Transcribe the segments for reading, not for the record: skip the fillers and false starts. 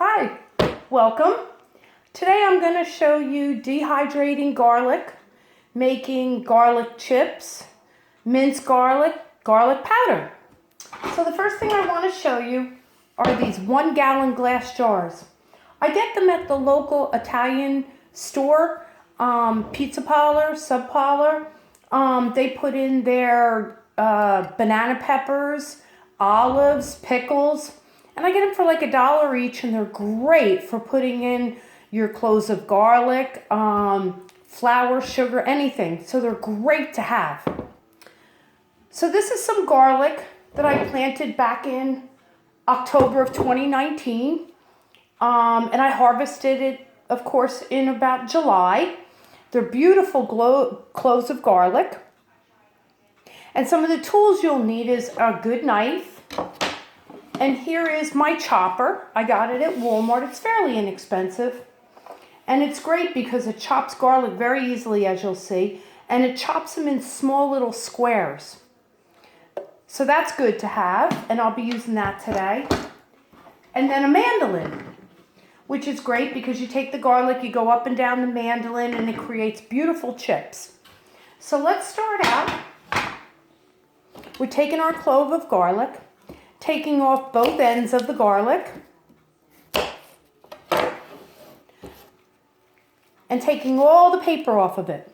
Hi, welcome. Today I'm going to show you dehydrating garlic, making garlic chips, minced garlic, garlic powder. So the first thing I want to show you are these 1 gallon glass jars. I get them at the local Italian store, pizza parlor, sub parlor. They put in their banana peppers, olives, pickles, and I get them for like $1 each, and they're great for putting in your cloves of garlic, flour, sugar, anything. So they're great to have. So this is some garlic that I planted back in October of 2019. And I harvested it, of course, in about July. They're beautiful cloves of garlic. And some of the tools you'll need is a good knife. And here is my chopper. I got it at Walmart. It's fairly inexpensive. And it's great because it chops garlic very easily, as you'll see. And it chops them in small little squares. So that's good to have. And I'll be using that today. And then a mandolin, which is great because you take the garlic, you go up and down the mandolin, and it creates beautiful chips. So let's start out. We're taking our clove of garlic, taking off both ends of the garlic, and taking all the paper off of it.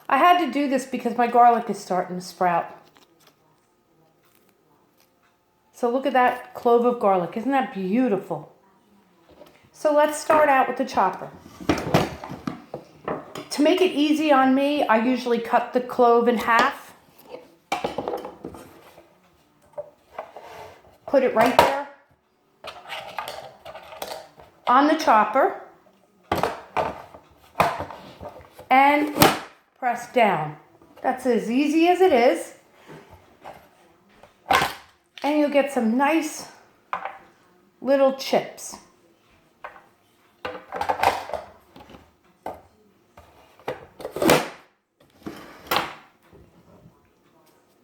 I had to do this because my garlic is starting to sprout. So look at that clove of garlic. Isn't that beautiful? So let's start out with the chopper. To make it easy on me, I usually cut the clove in half. Put it right there on the chopper and press down. That's as easy as it is. And you'll get some nice little chips.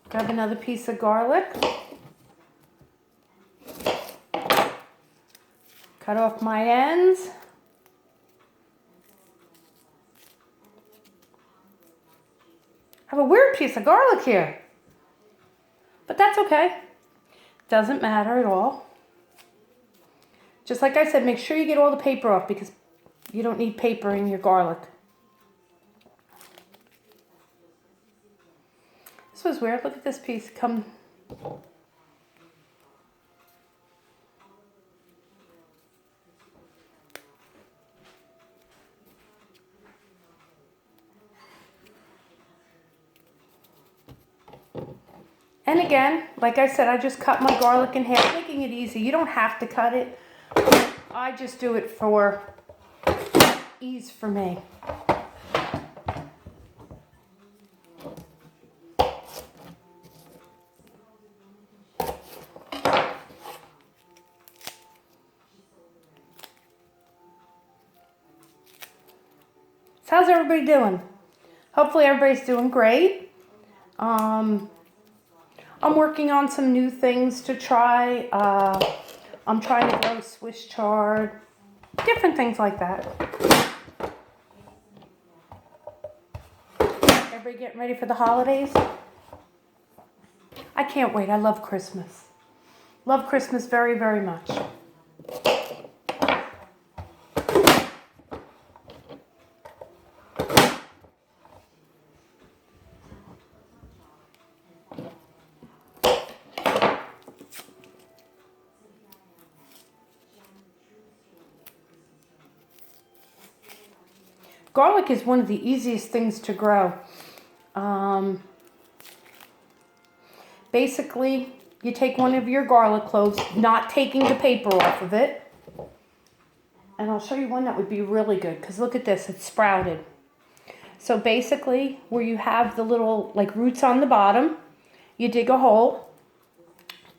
Grab another piece of garlic. Cut off my ends. I have a weird piece of garlic here. But that's okay. Doesn't matter at all. Just like I said, make sure you get all the paper off because you don't need paper in your garlic. This was weird. Look at this piece. And again, like I said, I just cut my garlic in half, making it easy. You don't have to cut it. I just do it for ease for me. So how's everybody doing? Hopefully everybody's doing great. I'm working on some new things to try. I'm trying to grow Swiss chard, different things like that. Everybody getting ready for the holidays? I can't wait. I love Christmas. Love Christmas very, very much. Garlic is one of the easiest things to grow. Basically, you take one of your garlic cloves, not taking the paper off of it. And I'll show you one that would be really good because look at this, it's sprouted. So basically, where you have the little like roots on the bottom, you dig a hole,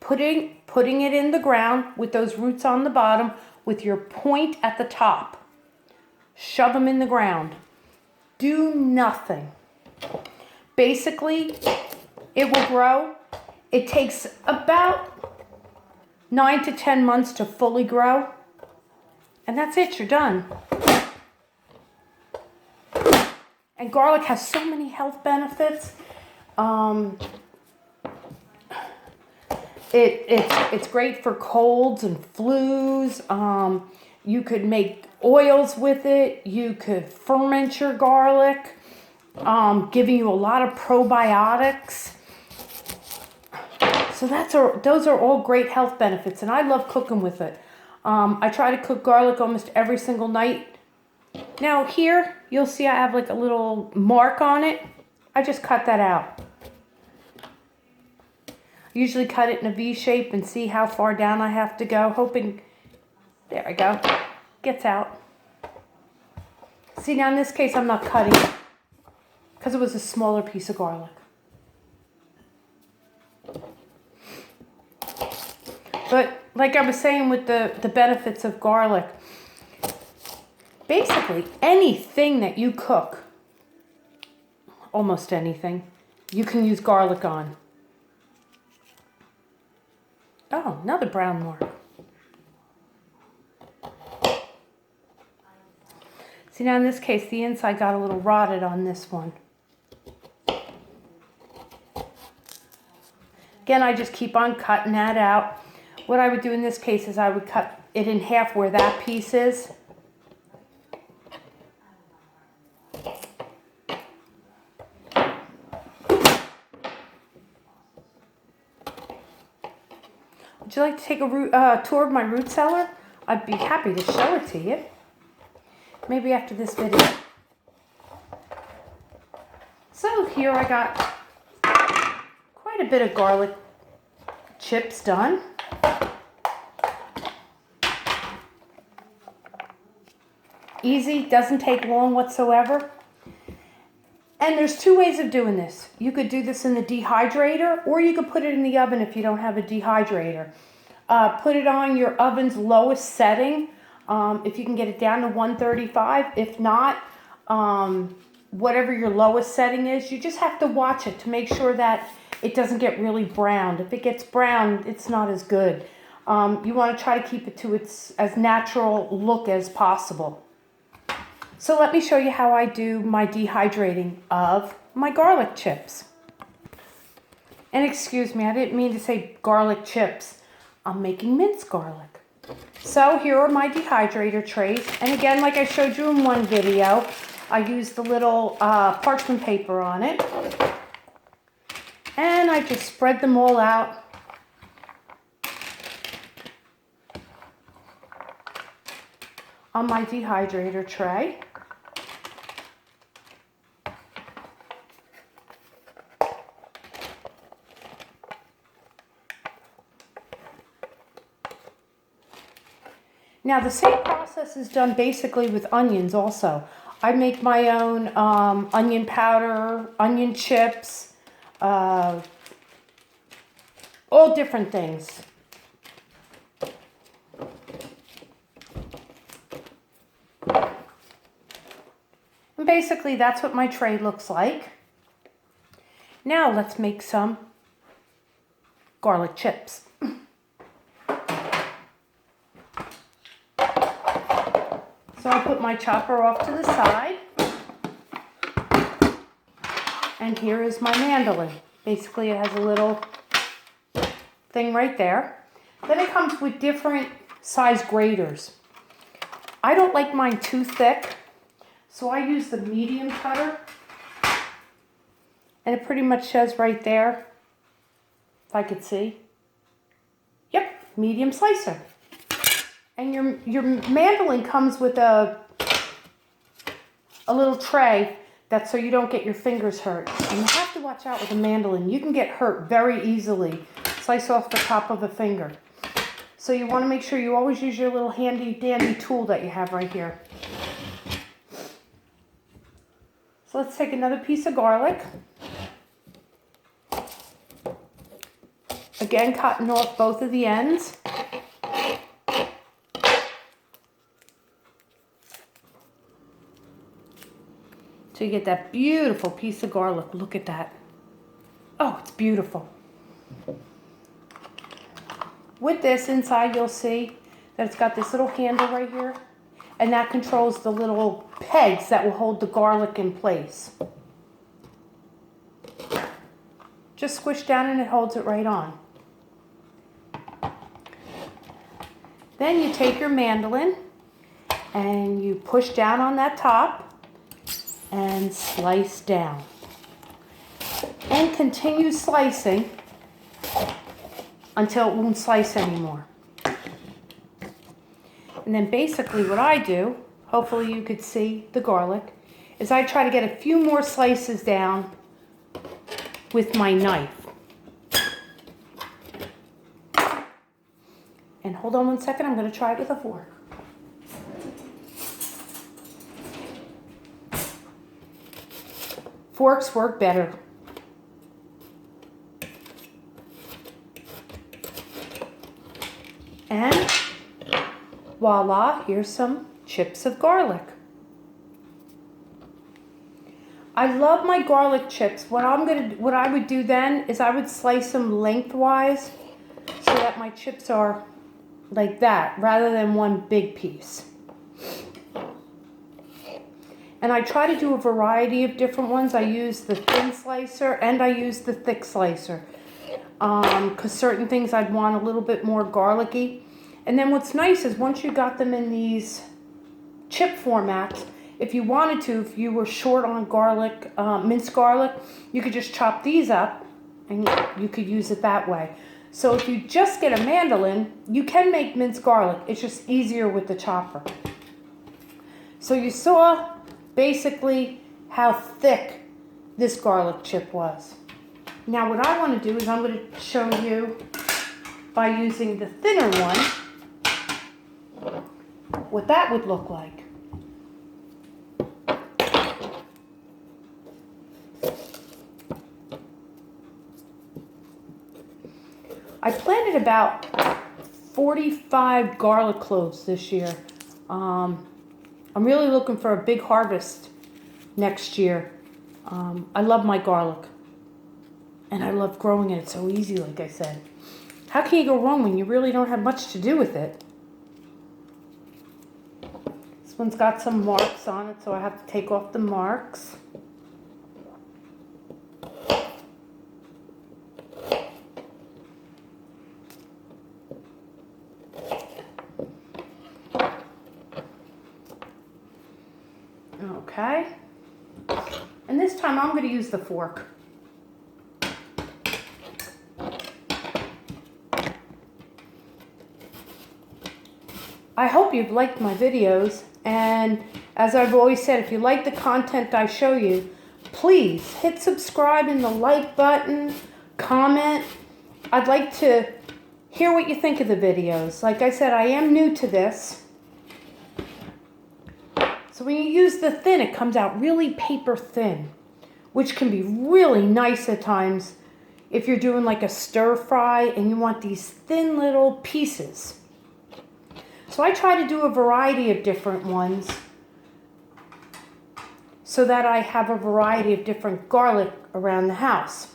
putting it in the ground with those roots on the bottom with your point at the top. Shove them in the ground. Do nothing. Basically, it will grow. It takes about 9 to 10 months to fully grow. And that's it, you're done. And garlic has so many health benefits. It's great for colds and flus. You could make oils with it. You could ferment your garlic, giving you a lot of probiotics. So those are all great health benefits, and I love cooking with it. I try to cook garlic almost every single night. Now here, you'll see I have like a little mark on it. I just cut that out. Usually cut it in a V shape and see how far down I have to go, hoping, there I go, gets out. See, now in this case I'm not cutting it because it was a smaller piece of garlic. But like I was saying with the benefits of garlic, basically anything that you cook, almost anything, you can use garlic on. Oh, another brown mark. See, now in this case, the inside got a little rotted on this one. Again, I just keep on cutting that out. What I would do in this case is I would cut it in half where that piece is. Would you like to take a tour of my root cellar? I'd be happy to show it to you. Maybe after this video. So here I got quite a bit of garlic chips done. Easy, doesn't take long whatsoever. And there's two ways of doing this. You could do this in the dehydrator, or you could put it in the oven if you don't have a dehydrator. Put it on your oven's lowest setting, if you can get it down to 135. If not, whatever your lowest setting is, you just have to watch it to make sure that it doesn't get really browned. If it gets brown, it's not as good. You want to try to keep it to its as natural look as possible. So let me show you how I do my dehydrating of my garlic chips. And excuse me, I didn't mean to say garlic chips. I'm making minced garlic. So here are my dehydrator trays. And again, like I showed you in one video, I used the little parchment paper on it. And I just spread them all out. On my dehydrator tray. Now the same process is done basically with onions also. I make my own onion powder, onion chips, all different things. And basically that's what my tray looks like. Now let's make some garlic chips. So I'll put my chopper off to the side. And here is my mandolin. Basically it has a little thing right there. Then it comes with different size graters. I don't like mine too thick, so I use the medium cutter. And it pretty much says right there, if I could see. Yep, medium slicer. And your mandolin comes with a little tray that's so you don't get your fingers hurt. And you have to watch out with a mandolin. You can get hurt very easily. Slice off the top of a finger. So you want to make sure you always use your little handy dandy tool that you have right here. So let's take another piece of garlic. Again, cutting off both of the ends. So you get that beautiful piece of garlic. Look at that. Oh, it's beautiful. with this inside, you'll see that it's got this little handle right here, and that controls the little pegs that will hold the garlic in place. Just squish down and it holds it right on. Then you take your mandolin and you push down on that top and slice down. And continue slicing until it won't slice anymore. And then basically what I do, hopefully you could see the garlic, is I try to get a few more slices down with my knife. And hold on one second, I'm going to try it with a fork. Forks work better. And voila, here's some chips of garlic. I love my garlic chips. What I would do then is I would slice them lengthwise so that my chips are like that rather than one big piece. And I try to do a variety of different ones. I use the thin slicer and I use the thick slicer because certain things I'd want a little bit more garlicky. And then what's nice is once you got them in these chip formats, if you wanted to, if you were short on garlic, minced garlic, you could just chop these up and you could use it that way. So if you just get a mandolin, you can make minced garlic. It's just easier with the chopper. So you saw basically how thick this garlic chip was. Now what I want to do is I'm going to show you by using the thinner one what that would look like. I planted about 45 garlic cloves this year. I'm really looking for a big harvest next year. I love my garlic. And I love growing it. It's so easy, like I said. How can you go wrong when you really don't have much to do with it? This one's got some marks on it, so I have to take off the marks. Okay, and this time I'm going to use the fork. I hope you've liked my videos, and as I've always said, if you like the content I show you, please hit subscribe and the like button, comment. I'd like to hear what you think of the videos. Like I said, I am new to this. So when you use the thin, it comes out really paper thin, which can be really nice at times if you're doing like a stir fry and you want these thin little pieces. So I try to do a variety of different ones so that I have a variety of different garlic around the house.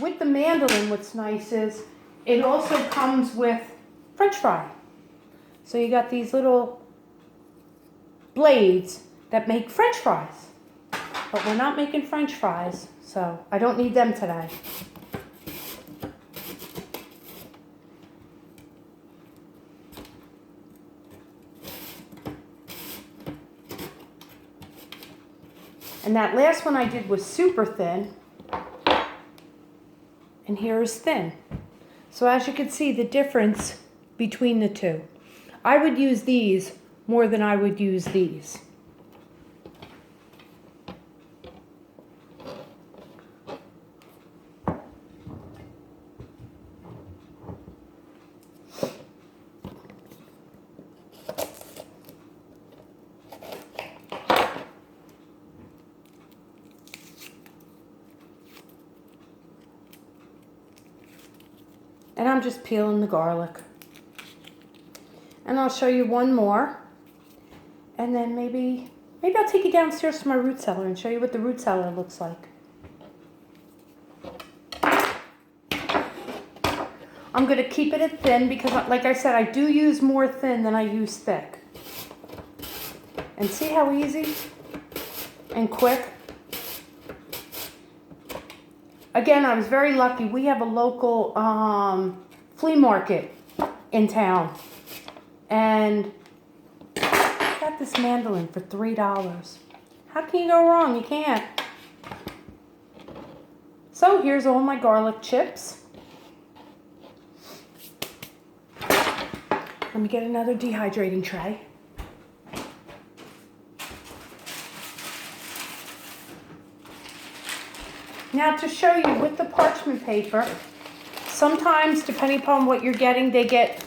With the mandolin, what's nice is it also comes with French fry. So you got these little blades that make French fries. But we're not making French fries, so I don't need them today. And that last one I did was super thin. And here is thin. So as you can see the difference between the two. I would use these more than I would use these. And I'm just peeling the garlic. And I'll show you one more. And then maybe I'll take you downstairs to my root cellar and show you what the root cellar looks like. I'm going to keep it at thin because, like I said, I do use more thin than I use thick. And see how easy and quick? Again, I was very lucky. We have a local flea market in town. And I got this mandolin for $3. How can you go wrong? You can't. So here's all my garlic chips. Let me get another dehydrating tray. Now to show you with the parchment paper, sometimes depending upon what you're getting, they get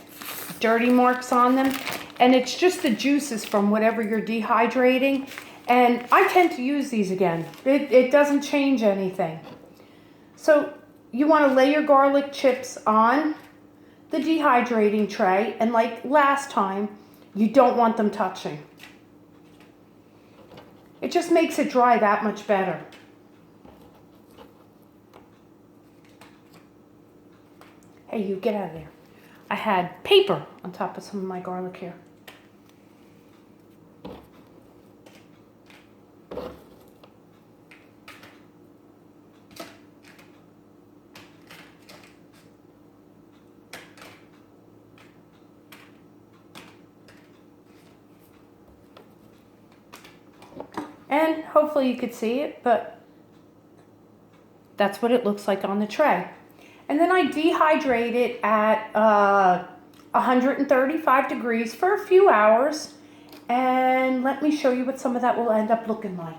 dirty marks on them. And it's just the juices from whatever you're dehydrating. And I tend to use these again. It doesn't change anything. So you want to lay your garlic chips on the dehydrating tray. And like last time, you don't want them touching. It just makes it dry that much better. Hey, you get out of there. I had paper on top of some of my garlic here. And hopefully you could see it, but that's what it looks like on the tray. And then I dehydrate it at 135 degrees for a few hours. And let me show you what some of that will end up looking like.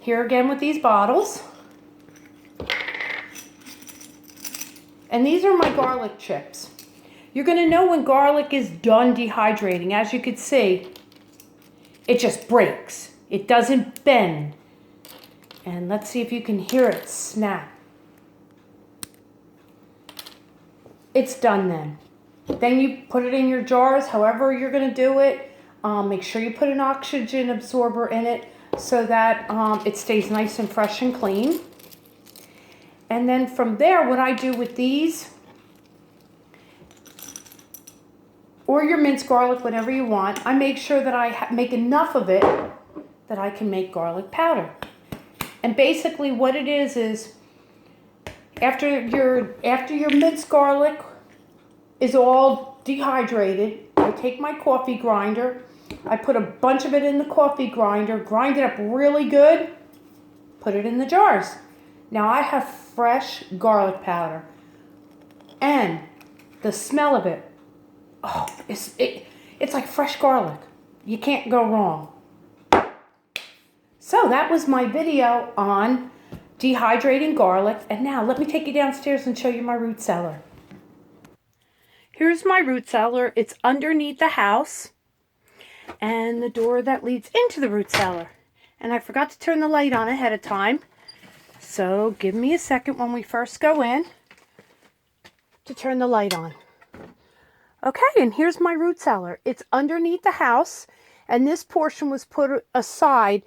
Here again with these bottles. And these are my garlic chips. You're going to know when garlic is done dehydrating. As you can see, it just breaks. It doesn't bend. And let's see if you can hear it snap. It's done then. Then you put it in your jars, however you're going to do it. Make sure you put an oxygen absorber in it so that it stays nice and fresh and clean. And then from there, what I do with these, or your minced garlic, whatever you want, I make sure that I make enough of it that I can make garlic powder. And basically what it is after your minced garlic is all dehydrated, I take my coffee grinder, I put a bunch of it in the coffee grinder, grind it up really good, put it in the jars. Now I have fresh garlic powder. And the smell of it, oh, it's like fresh garlic. You can't go wrong. So that was my video on dehydrating garlic. And now let me take you downstairs and show you my root cellar. Here's my root cellar. It's underneath the house and the door that leads into the root cellar. And I forgot to turn the light on ahead of time. So give me a second when we first go in to turn the light on. Okay, and here's my root cellar. It's underneath the house, and this portion was put aside.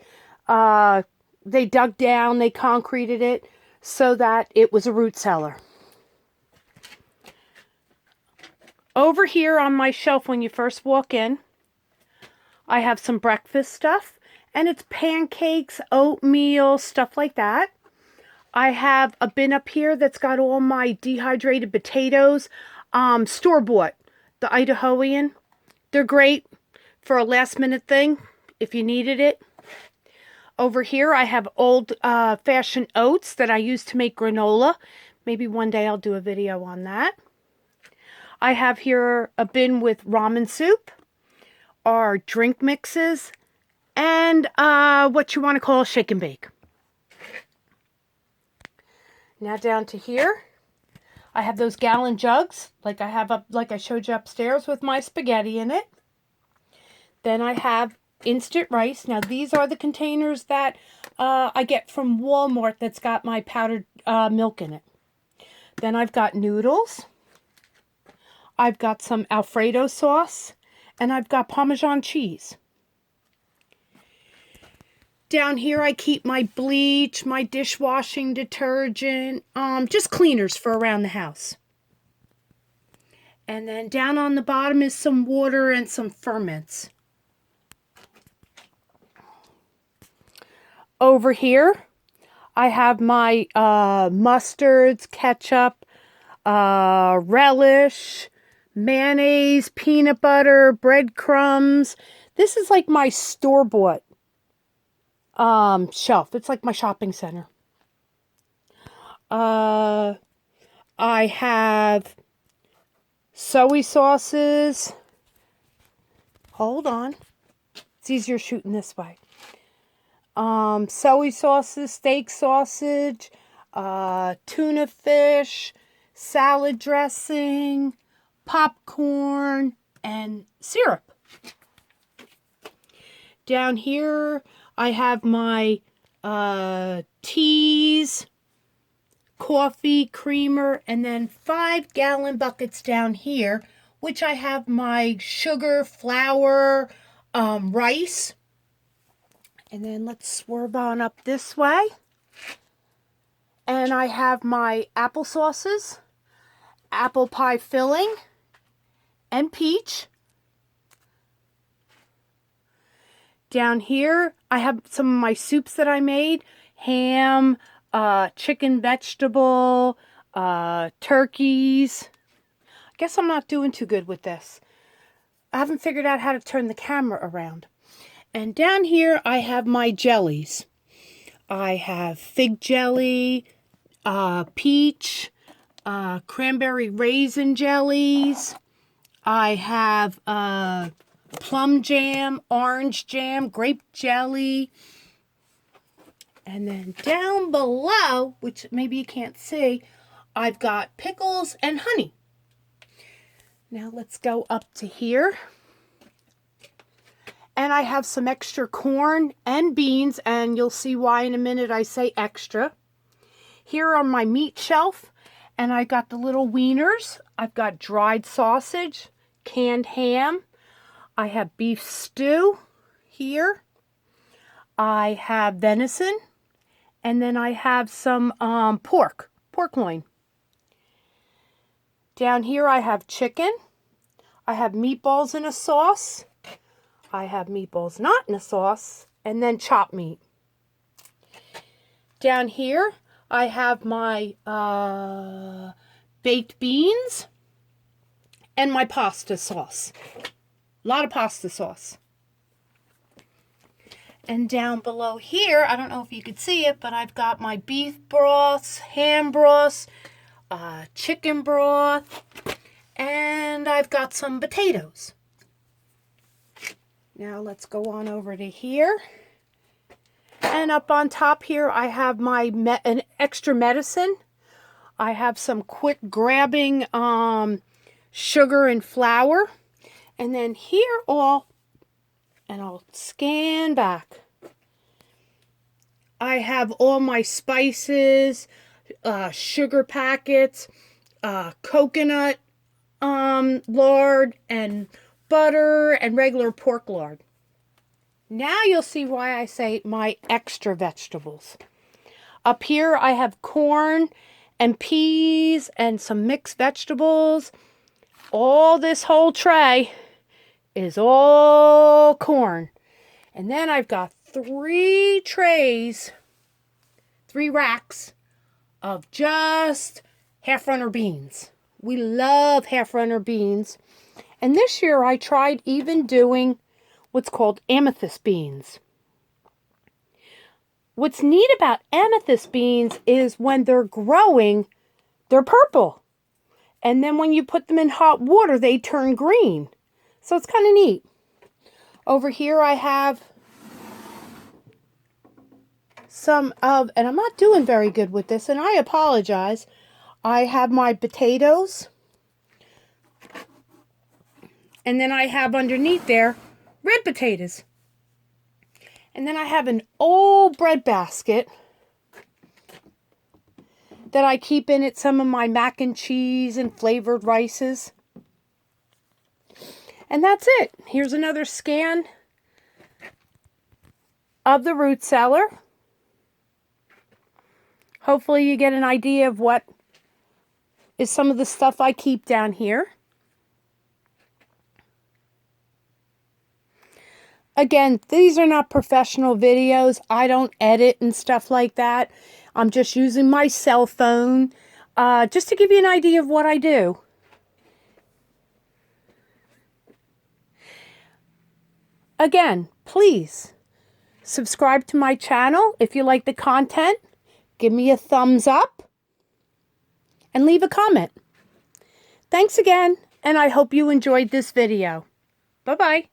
They dug down, they concreted it so that it was a root cellar. Over here on my shelf when you first walk in, I have some breakfast stuff, and it's pancakes, oatmeal, stuff like that. I have a bin up here that's got all my dehydrated potatoes, store-bought, the Idahoan. They're great for a last-minute thing if you needed it. Over here, I have old-fashioned oats that I use to make granola. Maybe one day I'll do a video on that. I have here a bin with ramen soup, our drink mixes, and what you want to call shake and bake. Now down to here, I have those gallon jugs, like I showed you upstairs with my spaghetti in it. Then I have instant rice. Now these are the containers that I get from Walmart that's got my powdered milk in it. Then I've got noodles. I've got some Alfredo sauce. And I've got Parmesan cheese. Down here I keep my bleach, my dishwashing detergent, just cleaners for around the house. And then down on the bottom is some water and some ferments. Over here I have my mustards, ketchup, relish, mayonnaise, peanut butter, breadcrumbs. This is like my store-bought shelf. It's like my shopping center. I have soy sauces. Hold on. It's easier shooting this way. Soy sauces, steak sausage, tuna fish, salad dressing, popcorn, and syrup. Down here, I have my teas, coffee, creamer, and then 5-gallon buckets down here, which I have my sugar, flour, rice. And then let's swerve on up this way. And I have my applesauces, apple pie filling, and peach. Down here, I have some of my soups that I made. Ham, chicken vegetable, turkeys. I guess I'm not doing too good with this. I haven't figured out how to turn the camera around. And down here, I have my jellies. I have fig jelly, peach, cranberry raisin jellies. I have plum jam, orange jam, grape jelly. And then down below, which maybe you can't see, I've got pickles and honey. Now let's go up to here. And I have some extra corn and beans, and you'll see why in a minute I say extra. Here on my meat shelf, and I got the little wieners. I've got dried sausage, canned ham. I have beef stew here. I have venison, and then I have some pork loin. Down here I have chicken. I have meatballs in a sauce. I have meatballs not in a sauce, and then chopped meat. Down here, I have my baked beans and my pasta sauce. A lot of pasta sauce. And down below here, I don't know if you could see it, but I've got my beef broths, ham broths, chicken broth, and I've got some potatoes. Now let's go on over to here. And up on top here, I have my an extra medicine. I have some quick grabbing sugar and flour. And then here and I'll scan back. I have all my spices, sugar packets, coconut lard, and butter, and regular pork lard. Now you'll see why I say my extra vegetables. Up here I have corn and peas and some mixed vegetables. All this whole tray is all corn. And then I've got 3 trays, 3 racks of just half-runner beans. We love half-runner beans. And this year I tried even doing what's called amethyst beans. What's neat about amethyst beans is when they're growing, they're purple. And then when you put them in hot water, they turn green. So it's kind of neat. Over here I have some of, and I'm not doing very good with this, and I apologize. I have my potatoes. And then I have underneath there red potatoes. And then I have an old bread basket that I keep in it some of my mac and cheese and flavored rices. And that's it. Here's another scan. of the root cellar. Hopefully you get an idea of what is some of the stuff I keep down here. Again, these are not professional videos. I don't edit and stuff like that. I'm just using my cell phone just to give you an idea of what I do. Again, please subscribe to my channel if you like the content. Give me a thumbs up and leave a comment. Thanks again, and I hope you enjoyed this video. Bye-bye.